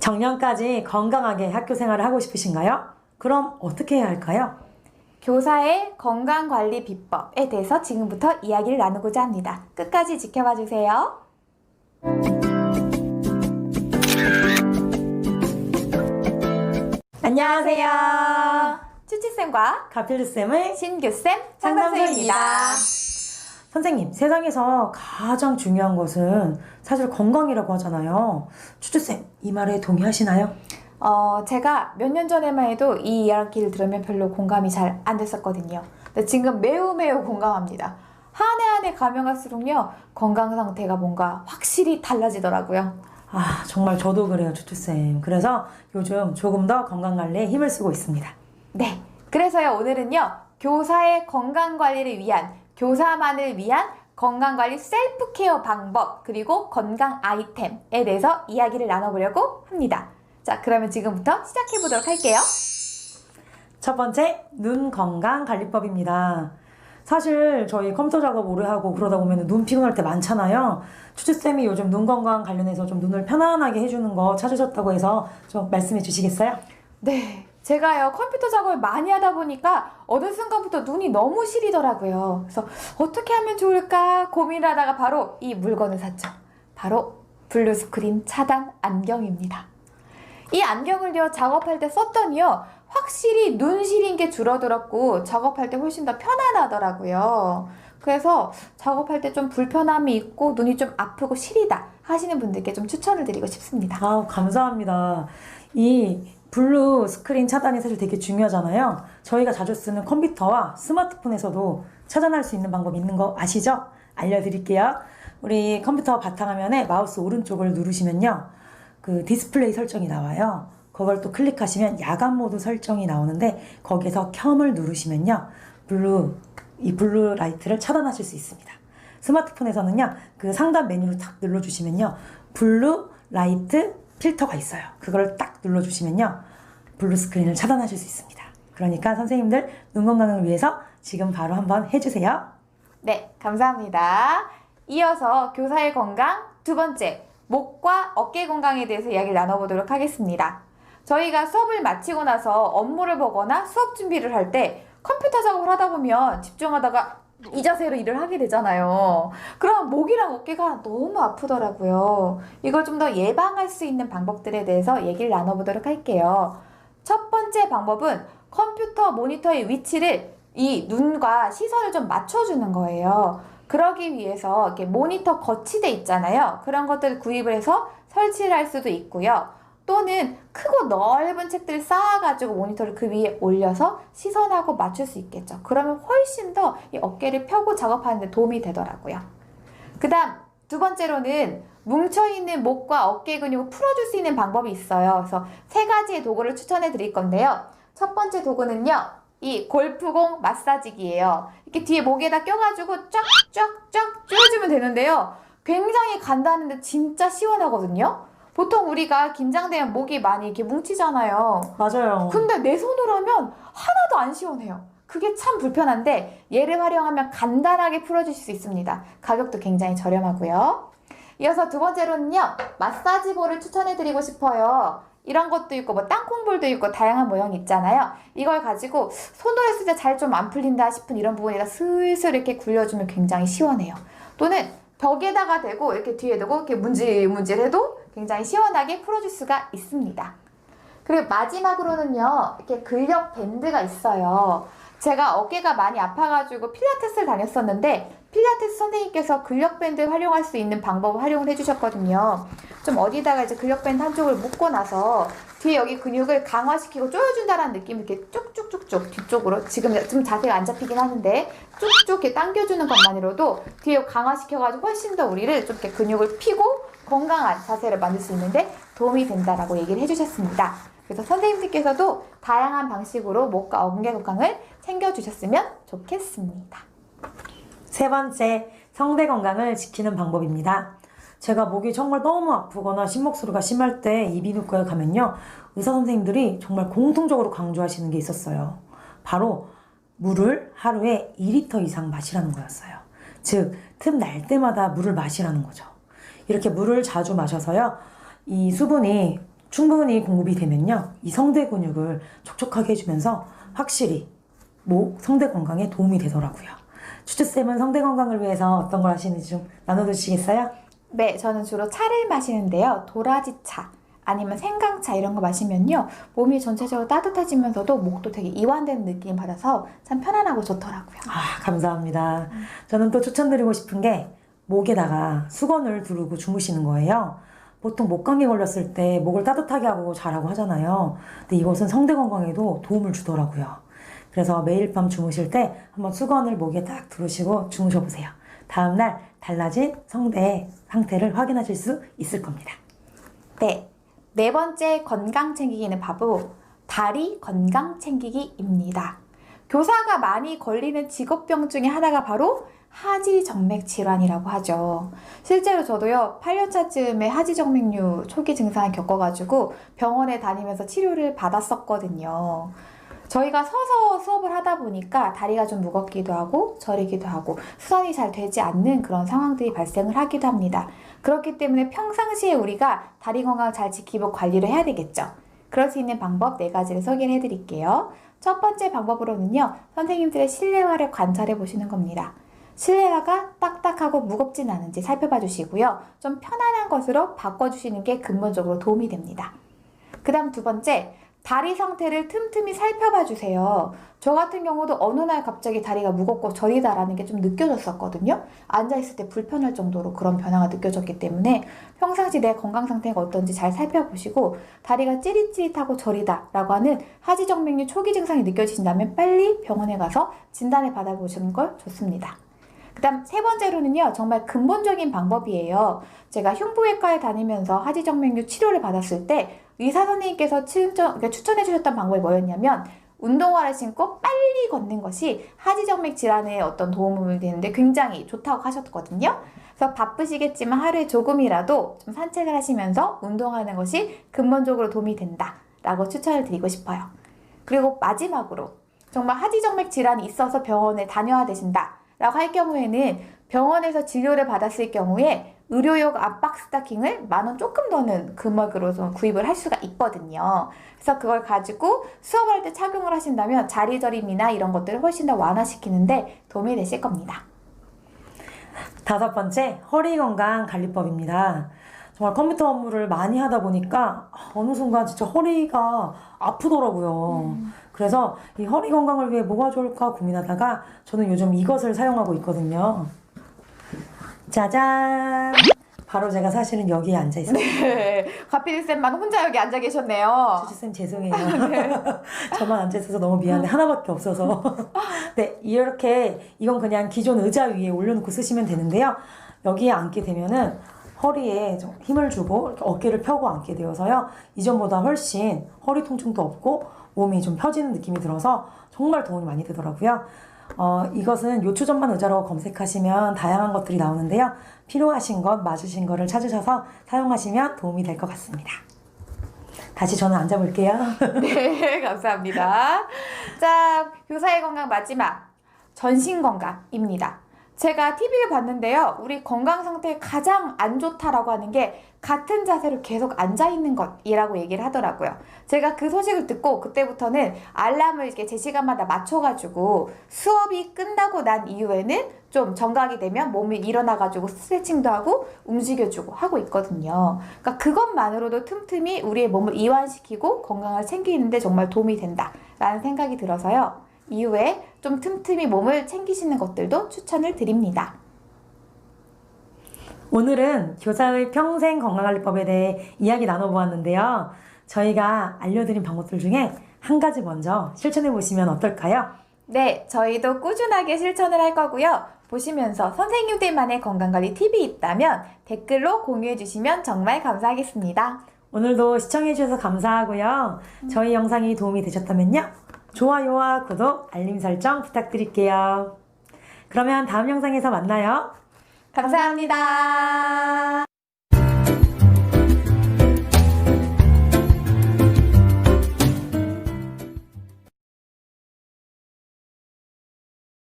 정년까지 건강하게 학교 생활을 하고 싶으신가요? 그럼 어떻게 해야 할까요? 교사의 건강관리 비법에 대해서 지금부터 이야기를 나누고자 합니다. 끝까지 지켜봐 주세요. 안녕하세요. 쭈치쌤과 가필드쌤의 신규쌤 상담소입니다. 상담소입니다. 선생님, 세상에서 가장 중요한 것은 사실 건강이라고 하잖아요. 추추쌤, 이 말에 동의하시나요? 제가 몇 년 전에만 해도 이 이야기를 들으면 별로 공감이 잘 안 됐었거든요. 근데 지금 매우 공감합니다. 한 해 한 해 가면 갈수록요, 건강 상태가 뭔가 확실히 달라지더라고요. 아, 정말 저도 그래요, 추추쌤. 그래서 요즘 조금 더 건강관리에 힘을 쓰고 있습니다. 네, 그래서요, 오늘은요, 교사의 건강관리를 위한, 교사만을 위한 건강관리 셀프케어 방법, 그리고 건강 아이템에 대해서 이야기를 나눠보려고 합니다. 자, 그러면 지금부터 시작해보도록 할게요. 첫 번째, 눈 건강 관리법입니다. 사실 저희 컴퓨터 작업 오래 하고 그러다 보면 눈 피곤할 때 많잖아요. 추추쌤이 요즘 눈 건강 관련해서 좀 눈을 편안하게 해주는 거 찾으셨다고 해서 좀 말씀해 주시겠어요? 네, 제가요, 컴퓨터 작업을 많이 하다 보니까 어느 순간부터 눈이 너무 시리더라고요. 그래서 어떻게 하면 좋을까 고민하다가 바로 이 물건을 샀죠. 바로 블루스크린 차단 안경입니다. 이 안경을요, 작업할 때 썼더니요, 확실히 눈 시린 게 줄어들었고 작업할 때 훨씬 더 편안하더라고요. 그래서 작업할 때 좀 불편함이 있고 눈이 좀 아프고 시리다 하시는 분들께 좀 추천을 드리고 싶습니다. 아우, 감사합니다. 이 블루 스크린 차단이 사실 되게 중요하잖아요. 저희가 자주 쓰는 컴퓨터와 스마트폰에서도 차단할 수 있는 방법 있는 거 아시죠? 알려드릴게요. 우리 컴퓨터 바탕화면에 마우스 오른쪽을 누르시면요, 그 디스플레이 설정이 나와요. 그걸 또 클릭하시면 야간 모드 설정이 나오는데 거기에서 켬을 누르시면요, 이 블루 라이트를 차단하실 수 있습니다. 스마트폰에서는요, 그 상단 메뉴를 탁 눌러주시면요, 블루 라이트 필터가 있어요. 그걸 딱 눌러주시면요, 블루 스크린을 차단하실 수 있습니다. 그러니까 선생님들 눈 건강을 위해서 지금 바로 한번 해주세요. 네, 감사합니다. 이어서 교사의 건강 두 번째, 목과 어깨 건강에 대해서 이야기를 나눠보도록 하겠습니다. 저희가 수업을 마치고 나서 업무를 보거나 수업 준비를 할 때 컴퓨터 작업을 하다 보면 집중하다가 이 자세로 일을 하게 되잖아요. 그럼 목이랑 어깨가 너무 아프더라고요. 이걸 좀 더 예방할 수 있는 방법들에 대해서 얘기를 나눠보도록 할게요. 첫 번째 방법은 컴퓨터 모니터의 위치를 이 눈과 시선을 좀 맞춰주는 거예요. 그러기 위해서 이렇게 모니터 거치대 있잖아요. 그런 것들을 구입을 해서 설치를 할 수도 있고요. 또는 크고 넓은 책들을 쌓아가지고 모니터를 그 위에 올려서 시선하고 맞출 수 있겠죠. 그러면 훨씬 더 이 어깨를 펴고 작업하는 데 도움이 되더라고요. 그 다음 두 번째로는 뭉쳐있는 목과 어깨 근육을 풀어줄 수 있는 방법이 있어요. 그래서 세 가지의 도구를 추천해 드릴 건데요. 첫 번째 도구는요, 이 골프공 마사지기예요. 이렇게 뒤에 목에다 껴가지고 쫙쫙쫙 조여주면 되는데요. 굉장히 간단한데 진짜 시원하거든요. 보통 우리가 긴장되면 목이 많이 이렇게 뭉치잖아요. 맞아요. 근데 내 손으로 하면 하나도 안 시원해요. 그게 참 불편한데 얘를 활용하면 간단하게 풀어주실 수 있습니다. 가격도 굉장히 저렴하고요. 이어서 두 번째로는요, 마사지볼을 추천해드리고 싶어요. 이런 것도 있고 뭐 땅콩볼도 있고 다양한 모양이 있잖아요. 이걸 가지고 손으로 했을 때 잘 좀 안 풀린다 싶은 이런 부분에다 슬슬 이렇게 굴려주면 굉장히 시원해요. 또는 벽에다가 대고 이렇게 뒤에 대고 이렇게 문질문질해도 굉장히 시원하게 풀어줄 수가 있습니다. 그리고 마지막으로는요, 이렇게 근력 밴드가 있어요. 제가 어깨가 많이 아파가지고 필라테스를 다녔었는데 필라테스 선생님께서 근력 밴드 활용할 수 있는 방법을 활용을 해주셨거든요. 좀 어디다가 이제 근력 밴드 한쪽을 묶고 나서 뒤에 여기 근육을 강화시키고 조여준다는 느낌, 이렇게 쭉쭉쭉쭉 뒤쪽으로, 지금 좀 자세가 안 잡히긴 하는데 쭉쭉 이렇게 당겨주는 것만으로도 뒤에 강화시켜가지고 훨씬 더 우리를 좀 이렇게 근육을 피고 건강한 자세를 만들 수 있는데 도움이 된다라고 얘기를 해주셨습니다. 그래서 선생님들께서도 다양한 방식으로 목과 어깨 건강을 챙겨주셨으면 좋겠습니다. 세 번째, 성대 건강을 지키는 방법입니다. 제가 목이 정말 너무 아프거나 신목소리가 심할 때 이비인후과에 가면요, 의사 선생님들이 정말 공통적으로 강조하시는 게 있었어요. 바로 물을 하루에 2리터 이상 마시라는 거였어요. 즉, 틈 날 때마다 물을 마시라는 거죠. 이렇게 물을 자주 마셔서요, 이 수분이 충분히 공급이 되면요. 이 성대 근육을 촉촉하게 해주면서 확실히 목, 성대 건강에 도움이 되더라고요. 추추쌤은 성대 건강을 위해서 어떤 걸 하시는지 좀 나눠주시겠어요? 네, 저는 주로 차를 마시는데요. 도라지차 아니면 생강차 이런 거 마시면요. 몸이 전체적으로 따뜻해지면서도 목도 되게 이완되는 느낌 받아서 참 편안하고 좋더라고요. 아, 감사합니다. 저는 또 추천드리고 싶은 게 목에다가 수건을 두르고 주무시는 거예요. 보통 목감기 걸렸을 때 목을 따뜻하게 하고 자라고 하잖아요. 근데 이것은 성대 건강에도 도움을 주더라고요. 그래서 매일 밤 주무실 때 한번 수건을 목에 딱 두르시고 주무셔 보세요. 다음날 달라진 성대 상태를 확인하실 수 있을 겁니다. 네, 네 번째 건강 챙기기는 바로 다리 건강 챙기기입니다. 교사가 많이 걸리는 직업병 중에 하나가 바로 하지정맥 질환이라고 하죠. 실제로 저도요, 8년차쯤에 하지정맥류 초기 증상을 겪어가지고 병원에 다니면서 치료를 받았었거든요. 저희가 서서 수업을 하다 보니까 다리가 좀 무겁기도 하고 저리기도 하고 수선이 잘 되지 않는 그런 상황들이 발생을 하기도 합니다. 그렇기 때문에 평상시에 우리가 다리 건강 잘 지키고 관리를 해야 되겠죠. 그럴 수 있는 방법 4가지를 소개를 해드릴게요. 첫 번째 방법으로는요, 선생님들의 실내화를 관찰해 보시는 겁니다. 실내화가 딱딱하고 무겁진 않은지 살펴봐 주시고요. 좀 편안한 것으로 바꿔주시는 게 근본적으로 도움이 됩니다. 그 다음 두 번째, 다리 상태를 틈틈이 살펴봐 주세요. 저 같은 경우도 어느 날 갑자기 다리가 무겁고 저리다라는 게 좀 느껴졌었거든요. 앉아있을 때 불편할 정도로 그런 변화가 느껴졌기 때문에 평상시 내 건강 상태가 어떤지 잘 살펴보시고 다리가 찌릿찌릿하고 저리다 라고 하는 하지정맥류 초기 증상이 느껴지신다면 빨리 병원에 가서 진단을 받아보시는 걸 좋습니다. 그 다음 세 번째로는요, 정말 근본적인 방법이에요. 제가 흉부외과에 다니면서 하지정맥류 치료를 받았을 때 의사 선생님께서 추천해 주셨던 방법이 뭐였냐면 운동화를 신고 빨리 걷는 것이 하지정맥 질환에 어떤 도움을 되는데 굉장히 좋다고 하셨거든요. 그래서 바쁘시겠지만 하루에 조금이라도 좀 산책을 하시면서 운동하는 것이 근본적으로 도움이 된다라고 추천을 드리고 싶어요. 그리고 마지막으로 정말 하지정맥 질환이 있어서 병원에 다녀야 되신다 라고 할 경우에는 병원에서 진료를 받았을 경우에 의료용 압박 스타킹을 10,000원 조금 더는 금액으로 좀 구입을 할 수가 있거든요. 그래서 그걸 가지고 수업할 때 착용을 하신다면 자리저림이나 이런 것들을 훨씬 더 완화시키는데 도움이 되실 겁니다. 5번째, 허리 건강 관리법입니다. 정말 컴퓨터 업무를 많이 하다 보니까 어느 순간 진짜 허리가 아프더라고요. 그래서 이 허리 건강을 위해 뭐가 좋을까 고민하다가 저는 요즘 이것을 사용하고 있거든요. 짜잔! 바로 제가 사실은 여기에 앉아 있어요. 네, 가피디쌤만 혼자 여기 앉아 계셨네요. 추추쌤 죄송해요. 저만 앉아 있어서 너무 미안해. 하나밖에 없어서. 네, 이렇게 이건 그냥 기존 의자 위에 올려놓고 쓰시면 되는데요. 여기에 앉게 되면은 허리에 좀 힘을 주고 이렇게 어깨를 펴고 앉게 되어서요. 이전보다 훨씬 허리 통증도 없고 몸이 좀 펴지는 느낌이 들어서 정말 도움이 많이 되더라고요. 이것은 요추전만 의자로 검색하시면 다양한 것들이 나오는데요. 필요하신 것, 맞으신 거를 찾으셔서 사용하시면 도움이 될 것 같습니다. 다시 저는 앉아볼게요. 네, 감사합니다. 자, 교사의 건강 마지막, 전신 건강입니다. 제가 TV를 봤는데요. 우리 건강 상태에 가장 안 좋다라고 하는 게 같은 자세로 계속 앉아있는 것이라고 얘기를 하더라고요. 제가 그 소식을 듣고 그때부터는 알람을 이렇게 제 시간마다 맞춰가지고 수업이 끝나고 난 이후에는 좀 정각이 되면 몸이 일어나가지고 스트레칭도 하고 움직여주고 하고 있거든요. 그러니까 그것만으로도 틈틈이 우리의 몸을 이완시키고 건강을 챙기는데 정말 도움이 된다라는 생각이 들어서요. 이후에 좀 틈틈이 몸을 챙기시는 것들도 추천을 드립니다. 오늘은 교사의 평생 건강관리법에 대해 이야기 나눠보았는데요. 저희가 알려드린 방법들 중에 한 가지 먼저 실천해 보시면 어떨까요? 네, 저희도 꾸준하게 실천을 할 거고요. 보시면서 선생님들만의 건강관리 팁이 있다면 댓글로 공유해 주시면 정말 감사하겠습니다. 오늘도 시청해 주셔서 감사하고요. 저희 영상이 도움이 되셨다면요. 좋아요와 구독, 알림 설정 부탁드릴게요. 그러면 다음 영상에서 만나요. 감사합니다.